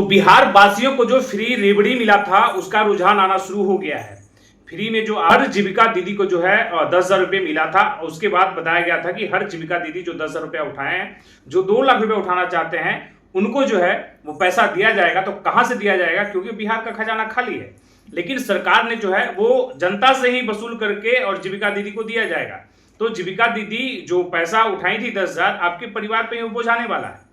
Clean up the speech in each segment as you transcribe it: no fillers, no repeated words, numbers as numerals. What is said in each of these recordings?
बिहार वासियों को जो फ्री रेवड़ी मिला था उसका रुझान आना शुरू हो गया है। फ्री में जो हर जीविका दीदी को जो है 10,000 रुपये मिला था। उसके बाद बताया गया था कि हर जीविका दीदी जो 10,000 रुपया उठाए हैं, जो 2 लाख रुपए उठाना चाहते हैं, उनको जो है वो पैसा दिया जाएगा। तो कहां से दिया जाएगा, क्योंकि बिहार का खजाना खाली है। लेकिन सरकार ने जो है वो जनता से ही वसूल करके और जीविका दीदी को दिया जाएगा। तो जीविका दीदी जो पैसा उठाई थी 10,000, आपके परिवार पे बोझ आने वाला है।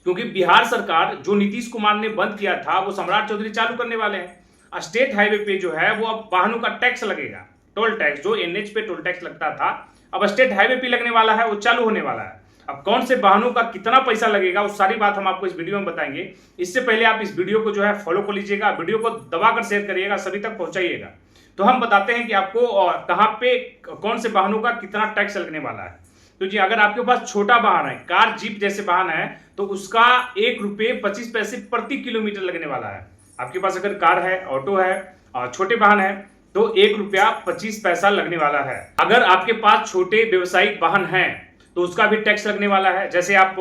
क्योंकि बिहार सरकार जो नीतीश कुमार ने बंद किया था वो सम्राट चौधरी चालू करने वाले हैं। स्टेट हाईवे पे जो है वो अब वाहनों का टैक्स लगेगा, टोल टैक्स। जो एनएच पे टोल टैक्स लगता था अब स्टेट हाईवे पे लगने वाला है, वो चालू होने वाला है। अब कौन से वाहनों का कितना पैसा लगेगा वो सारी बात हम आपको इस वीडियो में बताएंगे। इससे पहले आप इस वीडियो को जो है फॉलो कर लीजिएगा, वीडियो को दबाकर शेयर करिएगा, सभी तक पहुंचाइएगा। तो हम बताते हैं कि आपको कहां पे कौन से वाहनों का कितना टैक्स लगने वाला है। तो जी, अगर आपके पास छोटा वाहन है, कार जीप जैसे वाहन है, तो उसका ₹1.25 प्रति किलोमीटर लगने वाला है। आपके पास अगर कार है, ऑटो है और छोटे वाहन है तो ₹1.25 लगने वाला है। अगर आपके पास छोटे व्यवसायिक वाहन है तो उसका भी टैक्स लगने वाला है। जैसे आप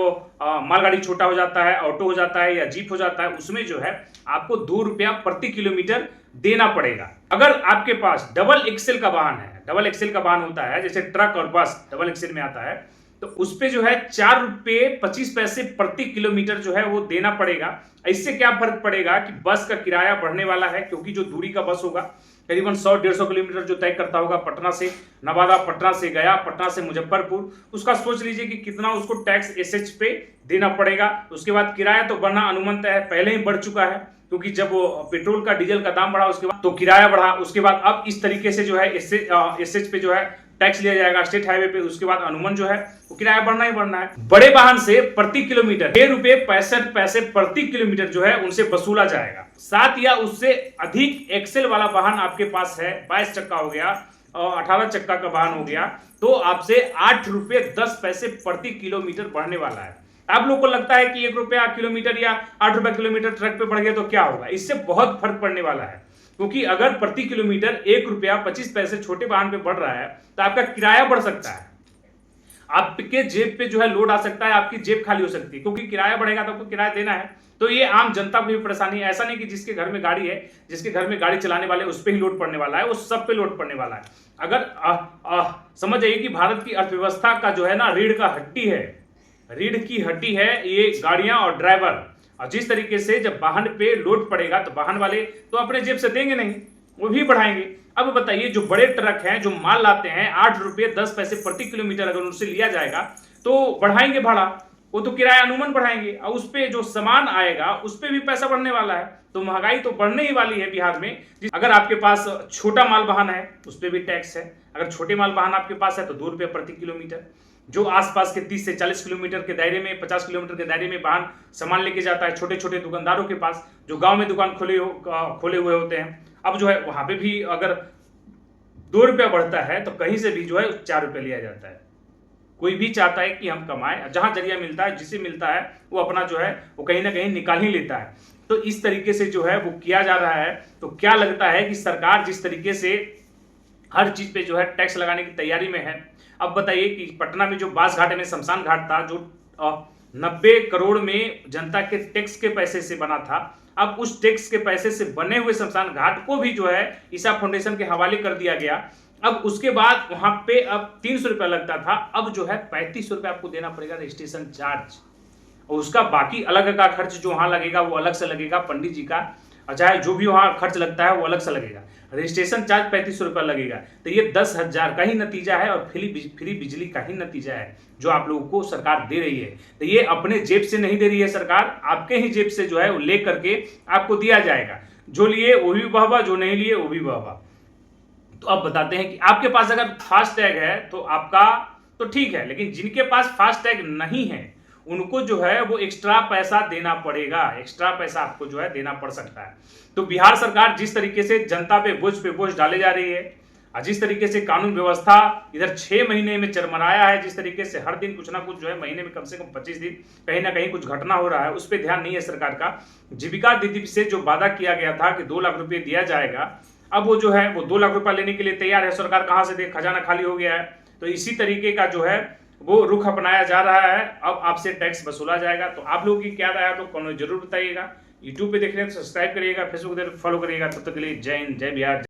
मालगाड़ी छोटा हो जाता है, ऑटो हो जाता है या जीप हो जाता है, उसमें जो है आपको ₹2 प्रति किलोमीटर देना पड़ेगा। अगर आपके पास डबल एक्सेल का वाहन है, डबल एक्सेल का वाहन होता है जैसे ट्रक और बस डबल एक्सेल में आता है, तो उस पे जो है ₹4.25 प्रति किलोमीटर जो है वो देना पड़ेगा। इससे क्या फर्क पड़ेगा कि बस का किराया बढ़ने वाला है, क्योंकि जो दूरी का बस होगा करीबन 100-150 किलोमीटर जो तय करता होगा, पटना से नवादा, पटना से गया, पटना से मुजफ्फरपुर, उसका सोच लीजिए कि कितना उसको टैक्स एसएच पे देना पड़ेगा। उसके बाद किराया तो बढ़ना अनुमत है, पहले ही बढ़ चुका है, क्योंकि जब वो पेट्रोल का डीजल का दाम बढ़ा उसके बाद तो किराया बढ़ा। उसके बाद अब इस तरीके से जो है एसएच पे जो है टैक्स लिया जाएगा स्टेट हाईवे पे। उसके बाद अनुमान जो है वो किराया बढ़ना ही बढ़ना है। बड़े वाहन से प्रति किलोमीटर ₹6.65 प्रति किलोमीटर जो है उनसे वसूला जाएगा। 7 या उससे अधिक एक्सेल वाला वाहन आपके पास है, 22 चक्का हो गया और 18 चक्का का वाहन हो गया, तो आपसे ₹8.10 प्रति किलोमीटर बढ़ने वाला है। आप लोग को लगता है कि ₹1 किलोमीटर या ₹8 किलोमीटर ट्रक पे बढ़ गया तो क्या होगा, इससे बहुत फर्क पड़ने वाला है। क्योंकि अगर प्रति किलोमीटर ₹1.25 छोटे वाहन पे बढ़ रहा है तो आपका किराया बढ़ सकता है, आपके जेब पे जो है लोड आ सकता है, आपकी जेब खाली हो सकती है, क्योंकि किराया बढ़ेगा तो आपको किराया देना है। तो ये आम जनता को भी परेशानी है। ऐसा नहीं कि जिसके घर में गाड़ी है, जिसके घर में गाड़ी चलाने वाले उस पर ही लोड पड़ने वाला है, वो सब पे लोड पड़ने वाला है। अगर समझ जाइए कि भारत की अर्थव्यवस्था का जो है ना रीढ़ का हड्डी है, रीढ़ की हड्डी है ये गाड़ियां और ड्राइवर। और जिस तरीके से जब वाहन पे लोड पड़ेगा तो वाहन वाले तो अपने जेब से देंगे नहीं, वो भी बढ़ाएंगे। अब बताइए, जो बड़े ट्रक हैं जो माल लाते हैं, ₹8.10 प्रति किलोमीटर अगर उनसे लिया जाएगा तो बढ़ाएंगे भाड़ा, वो तो किराया अनुमान बढ़ाएंगे। और उस पे जो सामान आएगा उस पे भी पैसा बढ़ने वाला है। तो महंगाई तो बढ़ने ही वाली है बिहार में। अगर आपके पास छोटा माल वाहन है उस पे भी टैक्स है। अगर छोटे माल वाहन आपके पास है तो ₹2 प्रति किलोमीटर। जो आसपास के 30 से 40 किलोमीटर के दायरे में, 50 किलोमीटर के दायरे में वाहन सामान लेके जाता है, छोटे छोटे दुकानदारों के पास जो गांव में दुकान खोले हुए होते हैं, अब जो है वहां पे भी अगर ₹2 बढ़ता है तो कहीं से भी जो है ₹4 लिया जाता है। कोई भी चाहता है कि हम कमाएं, जहां जरिया मिलता है, जिसे मिलता है वो अपना जो है वो कहीं ना कहीं निकाल ही लेता है। तो इस तरीके से जो है वो किया जा रहा है। तो क्या लगता है कि सरकार जिस तरीके से हर चीज पे जो है टैक्स लगाने की तैयारी में है। अब बताइए कि पटना में जो बास घाट में शमशान घाट था, जो 90 करोड़ में जनता के टैक्स के पैसे से बना था, अब उस टैक्स के पैसे से बने हुए शमशान घाट को भी जो है ईसा फाउंडेशन के हवाले कर दिया गया। अब उसके बाद वहां पे अब ₹300 लगता था, अब जो है ₹35 आपको देना पड़ेगा रजिस्ट्रेशन चार्ज। और उसका बाकी अलग का खर्च जो वहां लगेगा वो अलग से लगेगा, पंडित जी का चाहे जो भी वहां खर्च लगता है वो अलग से लगेगा। रजिस्ट्रेशन चार्ज ₹3500 लगेगा। तो ये 10,000 का ही नतीजा है और फ्री बिजली का ही नतीजा है जो आप लोगों को सरकार दे रही है। तो ये अपने जेब से नहीं दे रही है सरकार, आपके ही जेब से जो है वो ले करके आपको दिया जाएगा। जो लिए वो भी वाहवा, जो नहीं लिए वो भी वाहवा। तो अब बताते हैं कि आपके पास अगर फास्ट टैग है तो आपका तो ठीक है, लेकिन जिनके पास फास्ट टैग नहीं है उनको जो है वो एक्स्ट्रा पैसा देना पड़ेगा, एक्स्ट्रा पैसा आपको जो है देना पड़ सकता है। तो बिहार सरकार जिस तरीके से जनता पे बोझ डाले जा रही है, और जिस तरीके से कानून व्यवस्था इधर 6 महीने में चरमराया है, जिस तरीके से हर दिन कुछ ना कुछ जो है, महीने में कम से कम 25 दिन कहीं ना कहीं कुछ घटना हो रहा है, उस पर ध्यान नहीं है सरकार का। जीविका दीदी से जो वादा किया गया था कि 2 लाख रुपए दिया जाएगा, अब वो जो है वो 2 लाख रुपया लेने के लिए तैयार है। सरकार कहां से दे, खजाना खाली हो गया है। तो इसी तरीके का जो है वो रुख अपनाया जा रहा है। अब आपसे टैक्स वसूला जाएगा। तो आप लोगों की क्या राय है तो कमेंट जरूर बताइएगा। यूट्यूब पे देख रहे हैं तो सब्सक्राइब करिएगा, फेसबुक पे फॉलो करिएगा। तब तक के लिए जय हिंद, जय बिहार।